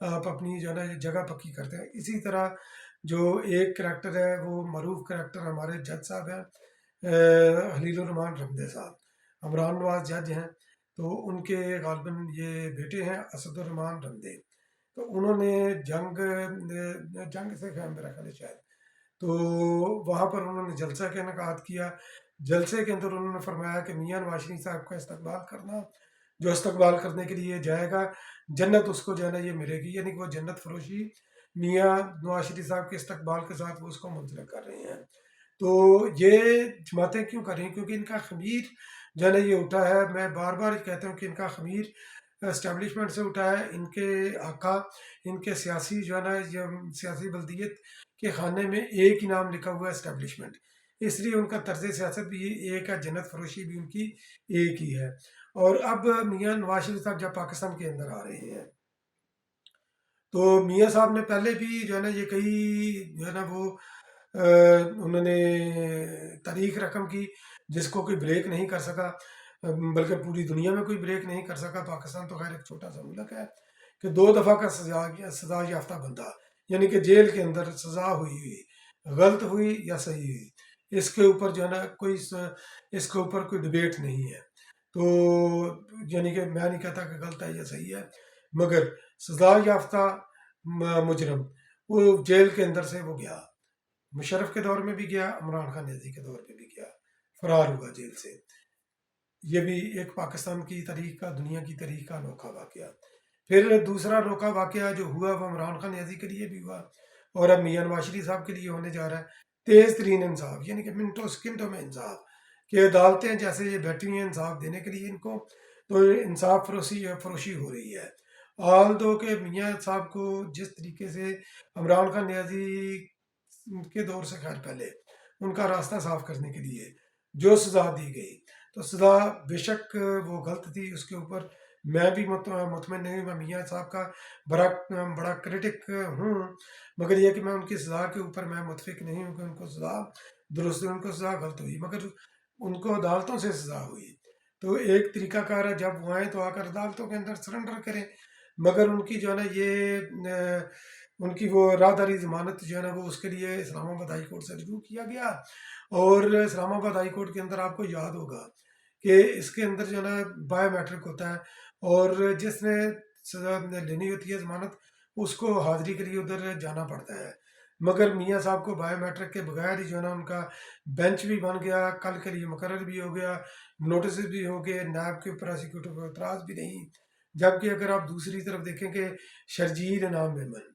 آپ اپنی جو ہے نا یہ جگہ پکی کرتے ہیں. اسی طرح جو ایک کریکٹر ہے وہ معروف کریکٹر ہمارے جج صاحب ہیں خلیل الرحمان رمدے صاحب. عمران نواز جج ہیں تو ان کے غالباً یہ بیٹے ہیں اسد الرحمان رمدے. تو انہوں نے جنگ سے خیر میرا خیال ہے شاید، تو وہاں پر انہوں نے جلسہ کا انعقاد کیا. جلسے کے اندر انہوں نے فرمایا کہ میاں نواز شریف صاحب کا استقبال کرنا، جو استقبال کرنے کے لیے جائے گا جنت اس کو جو ہے نا یہ ملے گی، یعنی کہ وہ جنت فروشی میاں نواز شریف صاحب کے استقبال کے ساتھ وہ اس کو منسلک کر رہے ہیں. تو یہ جماعتیں کیوں کر رہی ہیں؟ کیونکہ ان کا خمیر جو ہے نا یہ اٹھا ہے. میں بار بار کہتا ہوں کہ ان کا خمیر اسٹیبلشمنٹ سے اٹھا ہے. ان کے آقا، ان کے سیاسی جو ہے نا یہ سیاسی بلدیت کے خانے میں ایک ہی نام لکھا ہوا ہے اسٹیبلشمنٹ، اس لیے ان کا طرز سیاست بھی ایک ہے، جنت فروشی بھی ان کی ایک ہی ہے. اور اب میاں نواز شریف صاحب جب پاکستان کے اندر آ رہے ہیں تو میاں صاحب نے پہلے بھی جو ہے نا یہ کئی جو ہے نا وہ انہوں نے تاریخ رقم کی جس کو کوئی بریک نہیں کر سکا، بلکہ پوری دنیا میں کوئی بریک نہیں کر سکا. پاکستان تو خیر ایک چھوٹا سا ملک ہے کہ 2 دفعہ کا سزا یافتہ بندہ، یعنی کہ جیل کے اندر سزا ہوئی غلط ہوئی یا صحیح ہوئی، اس کے اوپر جو ہے نا اس کے اوپر کوئی ڈبیٹ نہیں ہے. تو یعنی کہ میں نہیں کہتا کہ غلط ہے یا صحیح ہے، مگر سزا یافتہ مجرم وہ جیل کے اندر سے وہ گیا، مشرف کے دور میں بھی گیا، عمران خان نیازی کے دور میں بھی گیا، فرار ہوا جیل سے. یہ بھی ایک پاکستان کی تاریخ کا، دنیا کی تاریخ کا انوکھا واقعہ. پھر دوسرا انوکھا واقعہ جو ہوا وہ عمران خان نیازی کے لیے بھی ہوا اور اب میاں نواز شریف صاحب کے لیے ہونے جا رہا ہے. تیز ترین انصاف، یعنی کہ منٹوں سکنٹوں میں انصاف، کہ عدالتیں جیسے یہ بیٹھی ہیں انصاف دینے کے لیے ان کو، تو انصاف فروشی ہو رہی ہے. آل دو کہ میاں صاحب کو جس طریقے سے عمران خان نیازی کے دور سے خیر پہلے ان کا راستہ صاف کرنے کے لیے جو سزا دی گئی، تو سزا بے شک وہ غلط تھی. اس کے اوپر میں بھی مطمئن نہیں ہوں، میں میاں صاحب کا بڑا کرٹک ہوں، مگر یہ کہ میں ان کی سزا کے اوپر میں متفق نہیں ہوں کہ ان کو سزا درست ہوئی، ان کو سزا غلط ہوئی، مگر ان کو عدالتوں سے سزا ہوئی. تو ایک طریقہ کار ہے جب وہ آئیں تو آ کر عدالتوں کے اندر سرنڈر کریں، مگر ان کی جو ہے نا یہ ان کی وہ راہداری ضمانت جو ہے نا وہ اس کے لیے اسلام آباد ہائی کورٹ سے رجوع کیا گیا. اور اسلام آباد ہائی کورٹ کے اندر آپ کو یاد ہوگا کہ اس کے اندر جو ہے نا بایو میٹرک ہوتا ہے، اور جس نے سزا لینی ہوتی ہے ضمانت اس کو حاضری کے لیے ادھر جانا پڑتا ہے. مگر میاں صاحب کو بایو میٹرک کے بغیر ہی جو ہے نا ان کا بینچ بھی بن گیا، کل کے لیے مقرر بھی ہو گیا، نوٹس بھی ہو گئے، نیب کے پروسیکیوٹر کو اعتراض بھی نہیں. جبکہ اگر آپ دوسری طرف دیکھیں کہ شرجیل انعام میمن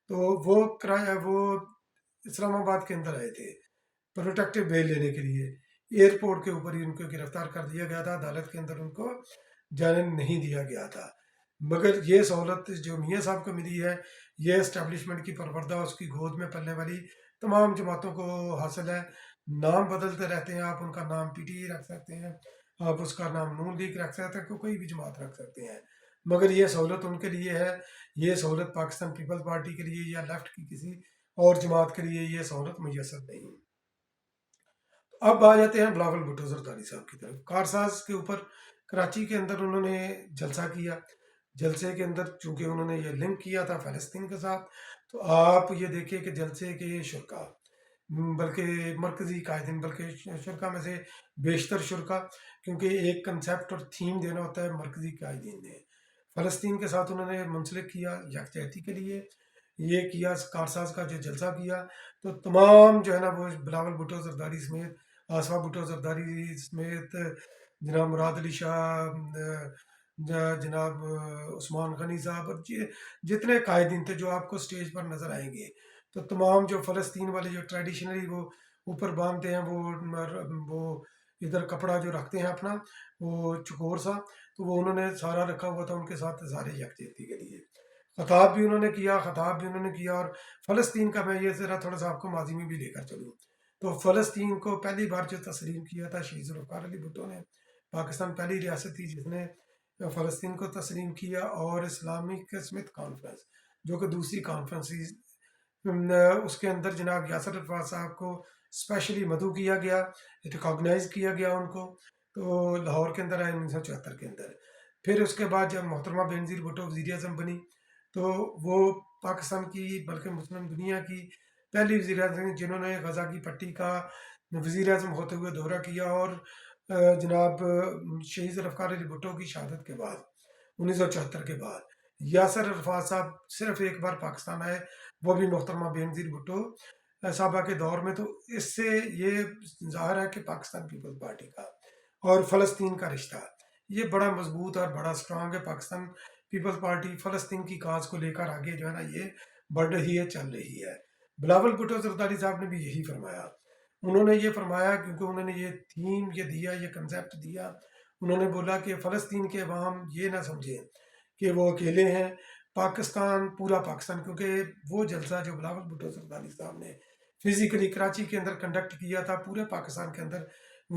تو وہ اسلام آباد کے اندر آئے تھے پروٹیکٹیو بیل لینے کے لیے، ایئرپورٹ کے اوپر ہی ان کو گرفتار کر دیا گیا تھا، عدالت کے اندر ان کو جانے نہیں دیا گیا تھا. مگر یہ سہولت جو میاں صاحب کو ملی ہے یہ اسٹیبلشمنٹ کی پروردہ اس کی گود میں پلنے والی تمام جماعتوں کو حاصل ہے. نام بدلتے رہتے ہیں، آپ ان کا نام پی ٹی رکھ سکتے ہیں، آپ اس کا نام نون لیگ رکھ سکتے ہیں، کوئی بھی جماعت رکھ سکتے ہیں، مگر یہ سہولت ان کے لیے ہے. یہ سہولت پاکستان پیپلز پارٹی کے لیے یا لیفٹ کی کسی اور جماعت کے لیے یہ سہولت میسر نہیں. اب آ جاتے ہیں بلاول بھٹو زرداری صاحب کی طرف. کارساز کے اوپر کراچی کے اندر انہوں نے جلسہ کیا. جلسے کے اندر چونکہ انہوں نے یہ لنک کیا تھا فلسطین کے ساتھ، تو آپ یہ دیکھیں کہ جلسے کے شرکا، بلکہ مرکزی قائدین، بلکہ شرکا میں سے بیشتر شرکا، کیونکہ ایک کنسیپٹ اور تھیم دینا ہوتا ہے مرکزی قائدین نے، فلسطین کے ساتھ انہوں نے منسلک کیا یکجہتی کے لیے. یہ کیا کارساز کا جو جلسہ کیا تو تمام جو ہے نا وہ بلاول بھٹو زرداری سمیت، آصفہ بھٹو زرداری سمیت، جناب مراد علی شاہ، جناب عثمان غنی صاحب، اور جتنے قائدین تھے جو آپ کو سٹیج پر نظر آئیں گے، تو تمام جو فلسطین والے جو ٹریڈیشنلی وہ اوپر باندھتے ہیں، وہ ادھر کپڑا جو رکھتے ہیں اپنا وہ چکور سا، تو وہ انہوں نے سارا رکھا ہوا تھا ان کے ساتھ اظہار یکجہتی کے لیے. خطاب بھی انہوں نے کیا، اور فلسطین کا میں یہ ذرا تھوڑا سا آپ کو ماضی میں بھی لے کر چلوں تو فلسطین کو پہلی بار جو تسلیم کیا تھا شہید ذوالفقار علی بھٹو نے. پاکستان پہلی ریاست تھی جس نے فلسطین کو تسلیم کیا، اور اسلامک اسمتھ کانفرنس جو کہ دوسری کانفرنس تھی، اس کے اندر جناب یاسر عرفات صاحب کو اسپیشلی مدعو کیا گیا، ریکاگنائز کیا گیا ان کو. تو لاہور کے اندر آئے 1974 کے اندر. پھر اس کے بعد جب محترمہ بینظیر بھٹو وزیر اعظم بنی تو وہ پاکستان کی بلکہ مسلم دنیا کی پہلی وزیر اعظم جنہوں نے غزہ کی پٹی کا وزیر اعظم ہوتے ہوئے دورہ کیا، اور جناب شہید ذوالفقار علی بھٹو کی شہادت کے بعد 1974 کے بعد یاسر عرفات صاحب صرف ایک بار پاکستان آئے، وہ بھی محترمہ بینظیر بھٹو صاحبہ کے دور میں۔ تو اس سے یہ ظاہر ہے کہ پاکستان پیپلز پارٹی کا اور فلسطین کا رشتہ یہ بڑا مضبوط اور بڑا اسٹرانگ ہے۔ پاکستان پیپلز پارٹی فلسطین کی کاز کو لے کر آگے جو ہے نا یہ بڑھ رہی ہے، چل رہی ہے۔ بلاول بھٹو زرداری صاحب نے بھی یہی فرمایا۔ انہوں نے یہ فرمایا کیونکہ انہوں نے یہ تھیم یہ دیا، یہ کنسیپٹ دیا، انہوں نے بولا کہ فلسطین کے عوام یہ نہ سمجھیں کہ وہ اکیلے ہیں، پاکستان پورا پاکستان، کیونکہ وہ جلسہ جو بلاول بھٹو زرداری صاحب نے فزیکلی کراچی کے اندر کنڈکٹ کیا تھا، پورے پاکستان کے اندر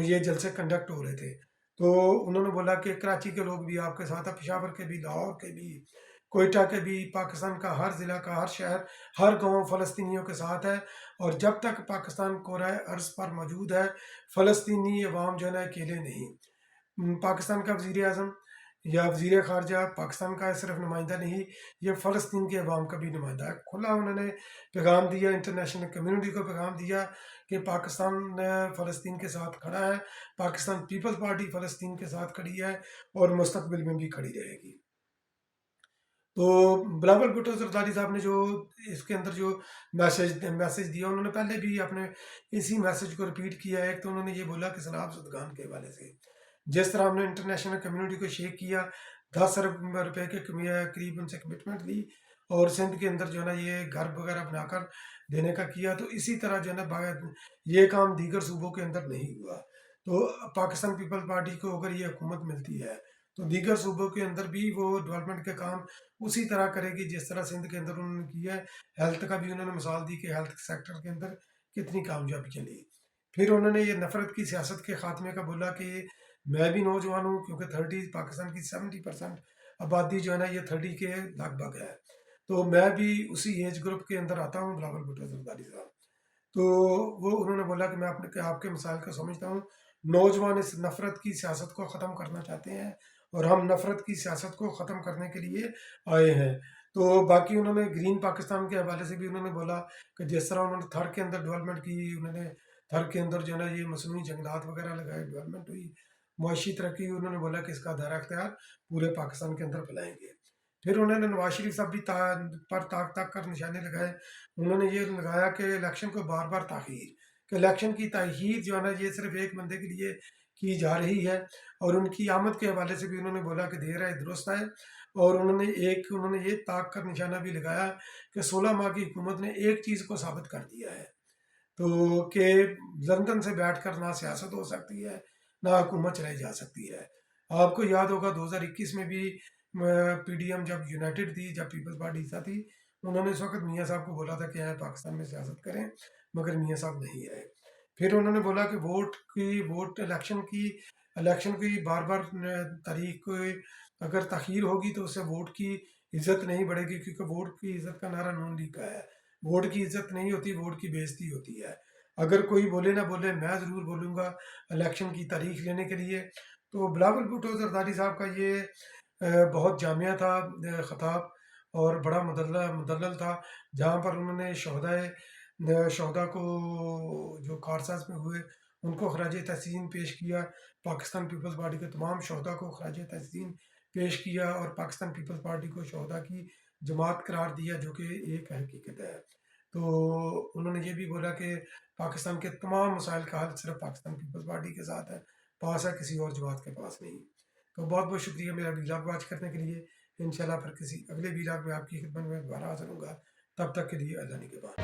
یہ جلسے کنڈکٹ ہو رہے تھے، تو انہوں نے بولا کہ کراچی کے لوگ بھی آپ کے ساتھ ہیں، پشاور کے بھی، لاہور کے بھی، کوئٹہ کے بھی، پاکستان کا ہر ضلع کا ہر شہر ہر گاؤں فلسطینیوں کے ساتھ ہے، اور جب تک پاکستان کرۂ ارض پر موجود ہے فلسطینی عوام جو ہے نا اکیلے نہیں۔ پاکستان کا وزیر اعظم یا وزیر خارجہ پاکستان کا صرف نمائندہ نہیں، یہ فلسطین کے عوام کا بھی نمائندہ ہے۔ کھلا انہوں نے پیغام دیا، انٹرنیشنل کمیونٹی کو پیغام دیا کہ پاکستان فلسطین کے ساتھ کھڑا ہے، پاکستان پیپلز پارٹی فلسطین کے ساتھ کھڑی ہے اور مستقبل میں بھی کھڑی رہے گی۔ تو بلاول بھٹو زرداری صاحب نے جو اس کے اندر جو میسج دیا، انہوں نے پہلے بھی اپنے اسی میسج کو ریپیٹ کیا ہے۔ ایک تو انہوں نے یہ بولا کہ سیلاب زدگان کے حوالے سے جس طرح ہم نے انٹرنیشنل کمیونٹی کو شیک کیا، 10 ارب روپے کے قریب ان سے کمٹمنٹ لی، اور سندھ کے اندر جو ہے نا یہ گھر وغیرہ بنا کر دینے کا کیا، تو اسی طرح جو ہے نا یہ کام دیگر صوبوں کے اندر نہیں ہوا۔ تو پاکستان پیپل پارٹی کو اگر یہ حکومت ملتی ہے تو دیگر صوبوں کے اندر بھی وہ ڈیولپمنٹ کے کام اسی طرح کرے گی جس طرح سندھ کے اندر انہوں نے کیا ہے۔ ہیلتھ کا بھی انہوں نے مثال دی کہ ہیلتھ سیکٹر کے اندر کتنی کامیابی چلی۔ پھر انہوں نے یہ نفرت کی سیاست کے خاتمے کا بولا کہ میں بھی نوجوان ہوں، کیونکہ 30 پاکستان کی 70% آبادی جو ہے نا یہ 30 کے لگ بھگ ہے، تو میں بھی اسی ایج گروپ کے اندر آتا ہوں، بلاول بھٹو زرداری صاحب۔ تو وہ انہوں نے بولا کہ میں آپ کے مسائل کو سمجھتا ہوں، نوجوان اس نفرت کی سیاست کو ختم کرنا چاہتے ہیں، اور ہم نفرت کی سیاست کو ختم کرنے کے لیے آئے ہیں۔ تو باقی انہوں نے گرین پاکستان کے حوالے سے بھی انہوں نے بولا کہ جس طرح انہوں نے تھر کے اندر ڈیولپمنٹ کی، انہوں نے تھر کے اندر جو ہے نا یہ مصنوعی جنگلات وغیرہ لگائے، ڈیولپمنٹ ہوئی، معاشی ترقی، انہوں نے بولا کہ اس کا دائرہ اختیار پورے پاکستان کے اندر پھیلائیں گے۔ پھر انہوں نے نواز شریف صاحب بھی پر تاک تاک کر نشانے لگائے۔ انہوں نے یہ لگایا کہ الیکشن کو بار بار تاخیر، کہ الیکشن کی تاخیر جو ہے نا یہ صرف ایک بندے کے لیے کی جا رہی ہے، اور ان کی آمد کے حوالے سے بھی انہوں نے بولا کہ دیر ہے درست ہے، اور انہوں نے یہ تاک کر نشانہ بھی لگایا کہ 16 ماہ کی حکومت نے ایک چیز کو ثابت کر دیا ہے، تو کہ لندن سے بیٹھ کر نہ سیاست ہو سکتی ہے نہ حکومت چلائی جا سکتی ہے۔ آپ کو یاد ہوگا 2021 میں بھی پی ڈی ایم جب یونائٹڈ تھی، جب پیپلز پارٹی حصہ تھی، انہوں نے اس وقت میاں صاحب کو بولا تھا کہ آئے پاکستان میں سیاست کریں، مگر میاں صاحب نہیں آئے۔ پھر انہوں نے بولا کہ الیکشن کی بار بار تاریخ کو اگر تاخیر ہوگی تو اس سے ووٹ کی عزت نہیں بڑھے گی، کیونکہ ووٹ کی عزت کا نعرہ نون لیگ کا ہے۔ ووٹ کی عزت نہیں ہوتی، ووٹ کی بے عزتی ہوتی ہے۔ اگر کوئی بولے نہ بولے، میں ضرور بولوں گا الیکشن کی تاریخ لینے کے لیے۔ تو بلاول بھٹو زرداری صاحب کا یہ بہت جامعہ تھا خطاب، اور بڑا مدلل تھا، جہاں پر انہوں نے شہداء کو جو کارساز میں ہوئے ان کو خراج تحسین پیش کیا، پاکستان پیپلز پارٹی کے تمام شہداء کو خراج تحسین پیش کیا، اور پاکستان پیپلز پارٹی کو شہداء کی جماعت قرار دیا، جو کہ ایک حقیقت ہے۔ تو انہوں نے یہ بھی بولا کہ پاکستان کے تمام مسائل کا حل صرف پاکستان پیپلز پارٹی کے ساتھ ہے، پاس ہے، کسی اور جماعت کے پاس نہیں۔ تو بہت بہت شکریہ میرا ویلاگ واچ کرنے کے لیے۔ انشاءاللہ پھر کسی اگلے ویلاگ میں آپ کی خدمت میں دوبارہ حاضر ہوں گا، تب تک کے لیے اللہ نگہبان۔